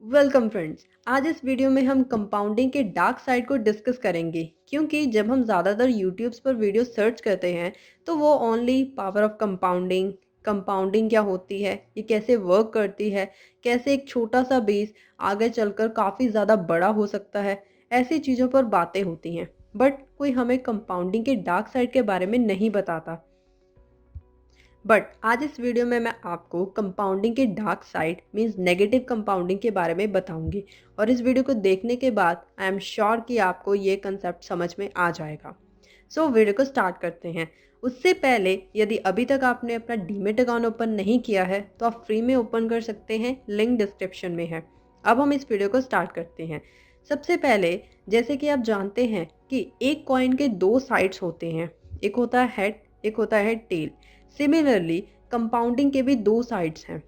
Welcome friends. आज इस video में हम कंपाउंडिंग के डार्क साइड को डिस्कस करेंगे, क्योंकि जब हम ज़्यादातर यूट्यूब्स पर वीडियो सर्च करते हैं तो वो only power of compounding, compounding क्या होती है, ये कैसे वर्क करती है, कैसे एक छोटा सा बेस आगे चलकर काफ़ी ज़्यादा बड़ा हो सकता है, ऐसी चीज़ों पर बातें होती हैं। बट कोई हमें कंपाउंडिंग के डार्क साइड के बारे में नहीं बताता। बट आज इस वीडियो में मैं आपको कंपाउंडिंग के dark side means negative compounding के बारे में बताऊंगी। और इस वीडियो को देखने के बाद आई एम श्योर कि आपको ये कंसेप्ट समझ में आ जाएगा। सो वीडियो को स्टार्ट करते हैं। उससे पहले यदि अभी तक आपने अपना डीमेट अकाउंट ओपन नहीं किया है तो आप फ्री में ओपन कर सकते हैं, लिंक डिस्क्रिप्शन में है। अब हम इस वीडियो को स्टार्ट करते हैं। सबसे पहले, जैसे कि आप जानते हैं कि एक कॉइन के दो साइड्स होते हैं, एक होता है हेड, एक होता है टेल। सिमिलरली कंपाउंडिंग के भी दो साइड्स हैं।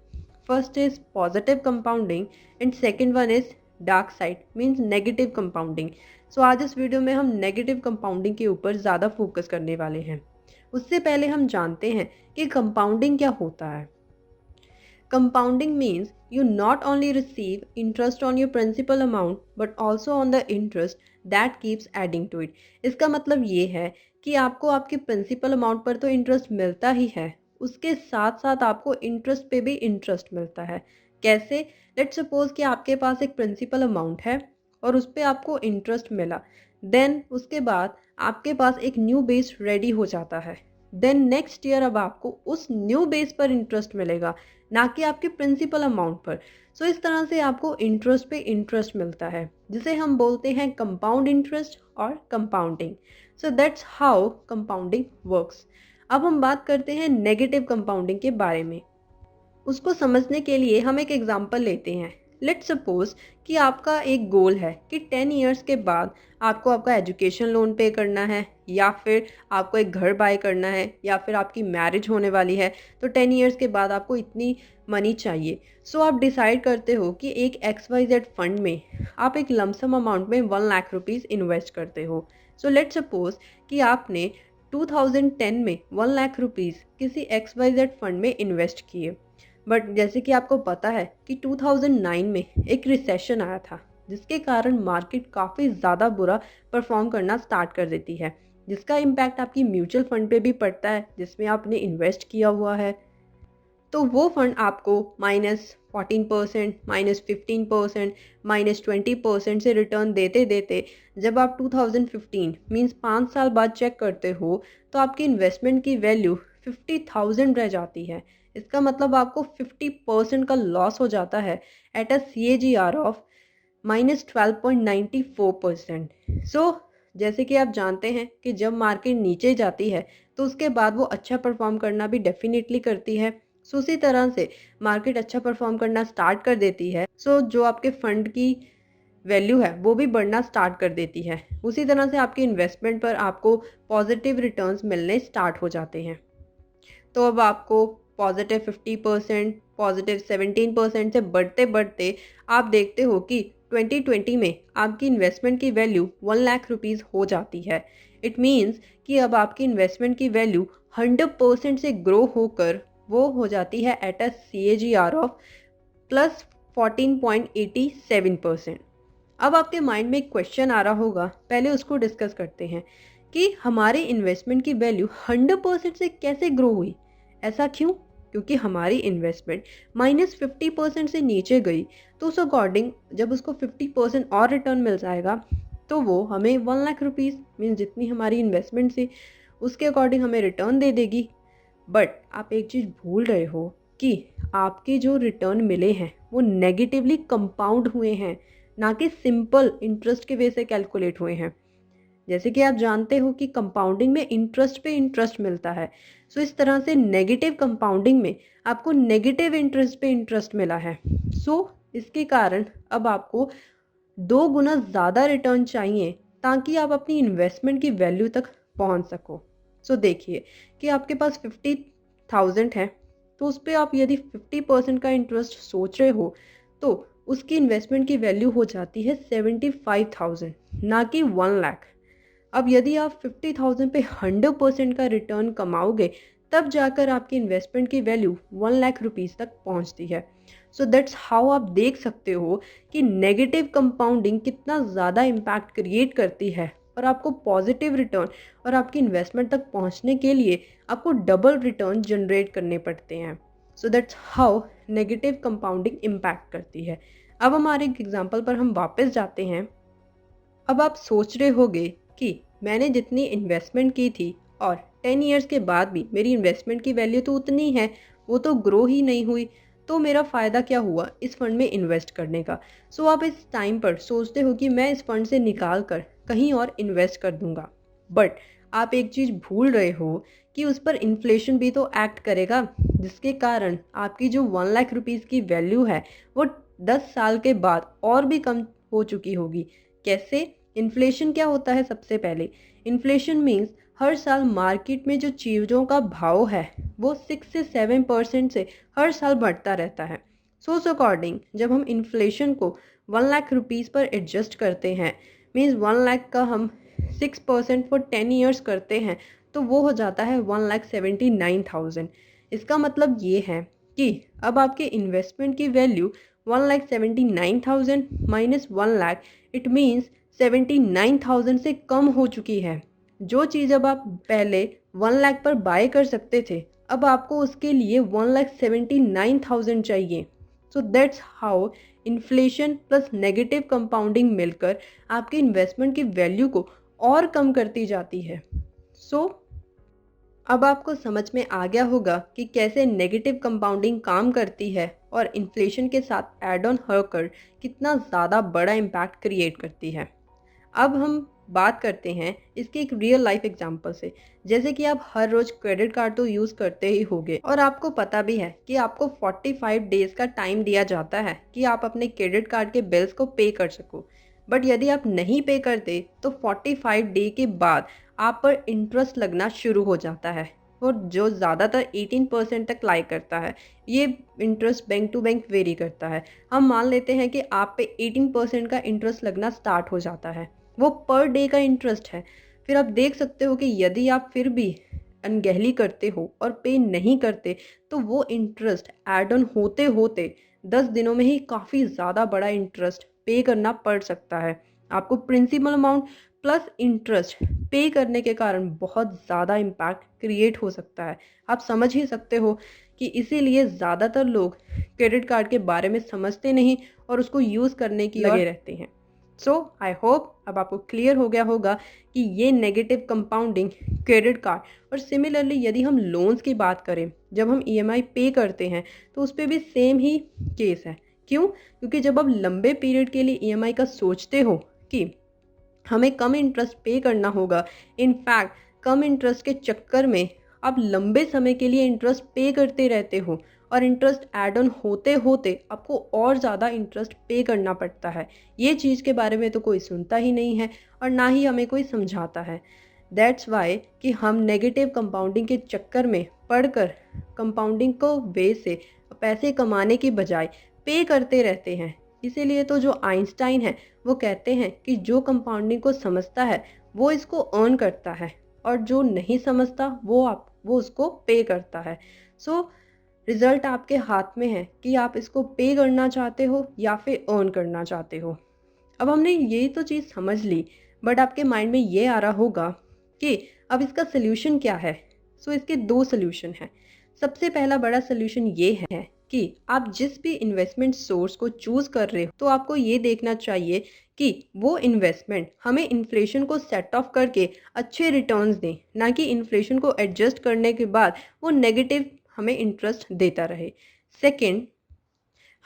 First is positive compounding and second one is dark side means negative compounding. So आज इस वीडियो में हम नेगेटिव कंपाउंडिंग के ऊपर ज़्यादा फोकस करने वाले हैं। उससे पहले हम जानते हैं कि कंपाउंडिंग क्या होता है। Compounding means you not only receive interest on your principal amount but also on the interest that keeps adding to it. इसका मतलब ये है कि आपको आपके प्रिंसिपल अमाउंट पर तो इंटरेस्ट मिलता ही है, उसके साथ साथ आपको इंटरेस्ट पे भी इंटरेस्ट मिलता है। कैसे? लेट्स सपोज कि आपके पास एक प्रिंसिपल अमाउंट है और उस पर आपको इंटरेस्ट मिला। देन उसके बाद आपके पास एक न्यू बेस रेडी हो जाता है। देन नेक्स्ट ईयर अब आपको उस न्यू बेस पर इंटरेस्ट मिलेगा, ना कि आपके प्रिंसिपल अमाउंट पर। सो इस तरह से आपको इंटरेस्ट पे इंटरेस्ट मिलता है, जिसे हम बोलते हैं कंपाउंड इंटरेस्ट और compounding. So that's how compounding works. अब हम बात करते हैं नेगेटिव कंपाउंडिंग के बारे में। उसको समझने के लिए हम एक एग्जांपल लेते हैं। लेट्स सपोज कि आपका एक गोल है कि 10 इयर्स के बाद आपको आपका एजुकेशन लोन पे करना है, या फिर आपको एक घर बाय करना है, या फिर आपकी मैरिज होने वाली है, तो 10 इयर्स के बाद आपको इतनी मनी चाहिए। सो आप डिसाइड करते हो कि एक XYZ फंड में आप एक लमसम अमाउंट में 1 लाख रुपीज़ इन्वेस्ट करते हो। सो लेट्स सपोज कि आपने 2010 में 1 लाख रुपीज़ किसी XYZ फंड में इन्वेस्ट किए। बट जैसे कि आपको पता है कि 2009 में एक रिसेशन आया था, जिसके कारण मार्केट काफ़ी ज़्यादा बुरा परफॉर्म करना स्टार्ट कर देती है, जिसका इम्पैक्ट आपकी म्यूचुअल फंड पे भी पड़ता है जिसमें आपने इन्वेस्ट किया हुआ है। तो वो फंड आपको -14%, -15%, -20% से रिटर्न देते देते जब आप 2015 मीन्स 5 साल बाद चेक करते हो तो आपकी इन्वेस्टमेंट की वैल्यू 50,000 रह जाती है। इसका मतलब आपको 50% का लॉस हो जाता है एट अ CAGR ऑफ -12.94%। सो जैसे कि आप जानते हैं कि जब मार्केट नीचे जाती है तो उसके बाद वो अच्छा परफॉर्म करना भी डेफिनेटली करती है। सो उसी तरह से मार्केट अच्छा परफॉर्म करना स्टार्ट कर देती है, सो जो आपके फंड की वैल्यू है वो भी बढ़ना स्टार्ट कर देती है। उसी तरह से आपकी इन्वेस्टमेंट पर आपको पॉजिटिव रिटर्न्स मिलने स्टार्ट हो जाते हैं। तो अब आपको +50%, +17% से बढ़ते बढ़ते आप देखते हो कि 2020 में आपकी इन्वेस्टमेंट की वैल्यू 1 लाख रुपीज़ हो जाती है। इट मीन्स कि अब आपकी इन्वेस्टमेंट की वैल्यू 100% से ग्रो होकर वो हो जाती है एट अ CAGR ऑफ +14.87%। अब आपके माइंड में एक क्वेश्चन आ रहा होगा, पहले उसको डिस्कस करते हैं कि हमारे इन्वेस्टमेंट की वैल्यू 100% से कैसे ग्रो हुई। ऐसा क्यों? क्योंकि हमारी इन्वेस्टमेंट -50% से नीचे गई, तो उस अकॉर्डिंग जब उसको 50% और रिटर्न मिल जाएगा तो वो हमें 1 लाख रुपीज़ मीन्स जितनी हमारी इन्वेस्टमेंट थी उसके अकॉर्डिंग हमें रिटर्न दे देगी। बट आप एक चीज़ भूल रहे हो कि आपके जो रिटर्न मिले हैं वो नेगेटिवली कंपाउंड हुए हैं, ना कि सिंपल इंटरेस्ट के वे से कैलकुलेट हुए हैं। जैसे कि आप जानते हो कि कंपाउंडिंग में इंटरेस्ट पे इंटरेस्ट मिलता है, सो इस तरह से नेगेटिव कंपाउंडिंग में आपको नेगेटिव इंटरेस्ट पे इंटरेस्ट मिला है। सो इसके कारण अब आपको 2 गुना ज़्यादा रिटर्न चाहिए ताकि आप अपनी इन्वेस्टमेंट की वैल्यू तक पहुंच सको। सो देखिए कि आपके पास 50,000 है, तो उस पर आप यदि 50% का इंटरेस्ट सोच रहे हो तो उसकी इन्वेस्टमेंट की वैल्यू हो जाती है 75,000, ना कि 1 लाख। अब यदि आप 50,000 पे 100% का रिटर्न कमाओगे तब जाकर आपकी इन्वेस्टमेंट की वैल्यू 1 लाख रुपीज़ तक पहुंचती है। सो दैट्स हाउ आप देख सकते हो कि नेगेटिव कंपाउंडिंग कितना ज़्यादा इम्पैक्ट क्रिएट करती है और आपको पॉजिटिव रिटर्न और आपकी इन्वेस्टमेंट तक पहुंचने के लिए आपको डबल रिटर्न जनरेट करने पड़ते हैं। So that's how negative compounding impact करती है। अब हमारे एग्जाम्पल पर हम वापस जाते हैं। अब आप सोच रहे होंगे कि मैंने जितनी इन्वेस्टमेंट की थी और 10 इयर्स के बाद भी मेरी इन्वेस्टमेंट की वैल्यू तो उतनी है, वो तो ग्रो ही नहीं हुई, तो मेरा फ़ायदा क्या हुआ इस फंड में इन्वेस्ट करने का। सो आप इस टाइम पर सोचते हो कि मैं इस फंड से निकाल कर कहीं और इन्वेस्ट कर दूंगा, बट आप एक चीज़ भूल रहे हो कि उस पर इन्फ्लेशन भी तो एक्ट करेगा, जिसके कारण आपकी जो 1 लाख रुपीज़ की वैल्यू है वो 10 साल के बाद और भी कम हो चुकी होगी। कैसे? इन्फ्लेशन क्या होता है? सबसे पहले इन्फ्लेशन मीन्स हर साल मार्केट में जो चीज़ों का भाव है वो 6 से 7% से हर साल बढ़ता रहता है। सो उस अकॉर्डिंग जब हम इन्फ्लेशन को 1 लाख रुपीज़ पर एडजस्ट करते हैं, मीन्स 1 लाख का हम 6% फॉर 10 ईयर्स करते हैं, तो वो हो जाता है 1,79,000। इसका मतलब ये है कि अब आपके इन्वेस्टमेंट की value 1,79,000 minus 1 lakh, it means 79,000 से कम हो चुकी है। जो चीज़ अब आप पहले 1 लाख पर बाय कर सकते थे, अब आपको उसके लिए 1,79,000 चाहिए। So that's how inflation plus negative compounding मिलकर आपके इन्वेस्टमेंट की वैल्यू को और कम करती जाती है। सो अब आपको समझ में आ गया होगा कि कैसे नेगेटिव कंपाउंडिंग काम करती है और इन्फ्लेशन के साथ एड ऑन होकर कितना ज़्यादा बड़ा इम्पैक्ट क्रिएट करती है। अब हम बात करते हैं इसके एक रियल लाइफ एग्जांपल से। जैसे कि आप हर रोज़ क्रेडिट कार्ड तो यूज़ करते ही होंगे और आपको पता भी है कि आपको 45 डेज़ का टाइम दिया जाता है कि आप अपने क्रेडिट कार्ड के बिल्स को पे कर सको। बट यदि आप नहीं पे करते तो 45 डे के बाद आप पर इंटरेस्ट लगना शुरू हो जाता है, और जो ज़्यादातर 18% तक लाई करता है। ये interest bank to bank vary करता है। हम मान लेते हैं कि आप पे 18% का इंटरेस्ट लगना स्टार्ट हो जाता है, वो पर डे का इंटरेस्ट है। फिर आप देख सकते हो कि यदि आप फिर भी अनगहली करते हो और पे नहीं करते, तो वो इंटरेस्ट एड ऑन होते होते 10 दिनों में ही काफ़ी ज़्यादा बड़ा इंटरेस्ट पे करना पड़ सकता है। आपको प्रिंसिपल अमाउंट प्लस इंटरेस्ट पे करने के कारण बहुत ज़्यादा इम्पैक्ट क्रिएट हो सकता है। आप समझ ही सकते हो कि इसीलिए ज़्यादातर लोग क्रेडिट कार्ड के बारे में समझते नहीं और उसको यूज़ करने की लगे रहते हैं। सो आई होप अब आपको क्लियर हो गया होगा कि ये नेगेटिव कंपाउंडिंग क्रेडिट कार्ड, और सिमिलरली यदि हम लोन्स की बात करें, जब हम ईएमआई पे करते हैं तो उस पर भी सेम ही केस है। क्यों? क्योंकि जब आप लंबे पीरियड के लिए ईएमआई का सोचते हो कि हमें कम इंटरेस्ट पे करना होगा, इनफैक्ट कम इंटरेस्ट के चक्कर में आप लंबे समय के लिए इंटरेस्ट पे करते रहते हो और इंटरेस्ट ऐड ऑन होते होते आपको और ज़्यादा इंटरेस्ट पे करना पड़ता है। ये चीज़ के बारे में तो कोई सुनता ही नहीं है और ना ही हमें कोई समझाता है। दैट्स वाई कि हम नेगेटिव कंपाउंडिंग के चक्कर में पड़कर कंपाउंडिंग को वे से पैसे कमाने की बजाय पे करते रहते हैं। इसीलिए तो जो आइंस्टाइन है वो कहते हैं कि जो कंपाउंडिंग को समझता है वो इसको अर्न करता है, और जो नहीं समझता वो उसको पे करता है। सो रिजल्ट आपके हाथ में है कि आप इसको पे करना चाहते हो या फिर अर्न करना चाहते हो। अब हमने ये तो चीज़ समझ ली, बट आपके माइंड में ये आ रहा होगा कि अब इसका सल्यूशन क्या है। सो इसके दो सल्यूशन हैं। सबसे पहला बड़ा सल्यूशन ये है कि आप जिस भी इन्वेस्टमेंट सोर्स को चूज़ कर रहे हो तो आपको ये देखना चाहिए कि वो इन्वेस्टमेंट हमें इन्फ्लेशन को सेट ऑफ करके अच्छे रिटर्न्स दें, ना कि इन्फ्लेशन को एडजस्ट करने के बाद वो नेगेटिव हमें इंटरेस्ट देता रहे। सेकंड,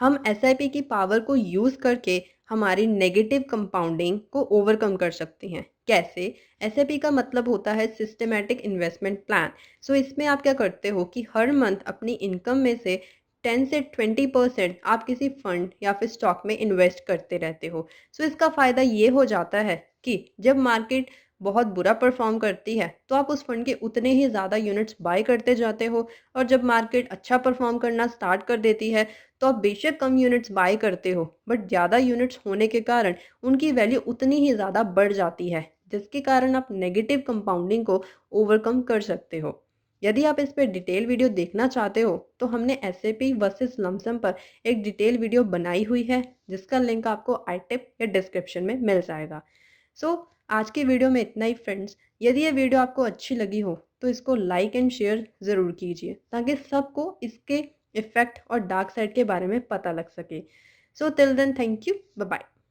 हम एसआईपी की पावर को यूज़ करके हमारी नेगेटिव कंपाउंडिंग को ओवरकम कर सकते हैं। कैसे? एसआईपी का मतलब होता है सिस्टमैटिक इन्वेस्टमेंट प्लान। सो इसमें आप क्या करते हो कि हर मंथ अपनी इनकम में से 10 से 20% आप किसी फंड या फिर स्टॉक में इन्वेस्ट करते रहते हो। सो इसका फ़ायदा ये हो जाता है कि जब मार्केट बहुत बुरा परफॉर्म करती है तो आप उस फंड के उतने ही ज़्यादा यूनिट्स बाय करते जाते हो, और जब मार्केट अच्छा परफॉर्म करना स्टार्ट कर देती है तो आप बेशक कम यूनिट्स बाय करते हो, बट ज़्यादा यूनिट्स होने के कारण उनकी वैल्यू उतनी ही ज़्यादा बढ़ जाती है, जिसके कारण आप नेगेटिव कंपाउंडिंग को ओवरकम कर सकते हो। यदि आप इस पे डिटेल वीडियो देखना चाहते हो तो हमने एसएपी वर्सेस लमसम पर एक डिटेल वीडियो बनाई हुई है, जिसका लिंक आपको आई टिप या डिस्क्रिप्शन में मिल जाएगा। सो आज की वीडियो में इतना ही फ्रेंड्स। यदि ये वीडियो आपको अच्छी लगी हो तो इसको लाइक एंड शेयर ज़रूर कीजिए, ताकि सबको इसके इफ़ेक्ट और डार्क साइड के बारे में पता लग सके। So till then, thank you, bye bye.